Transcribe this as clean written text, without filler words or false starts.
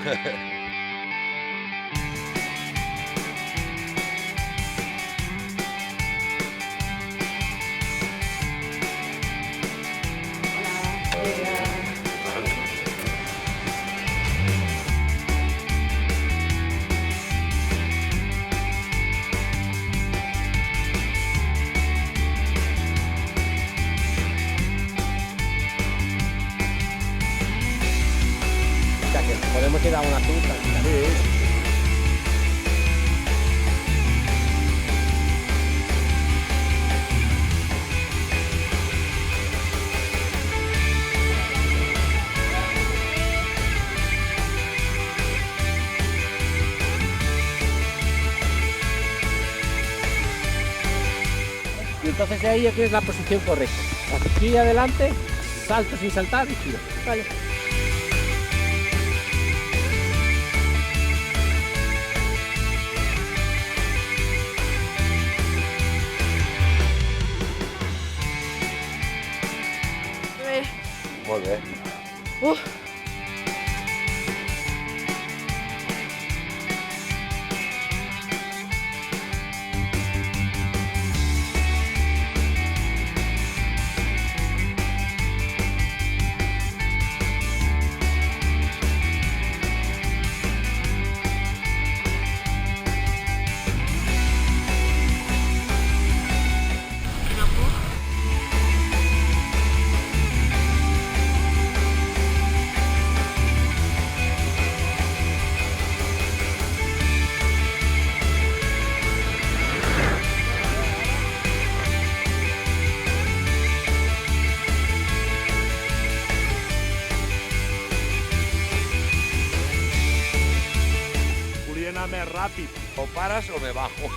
O sea que podemos ir a una finca. Y entonces ahí ya tienes la posición correcta. Aquí adelante, salto sin saltar y giro. Vale. Molt bé. Volia anar més ràpid. O pares o me bajo.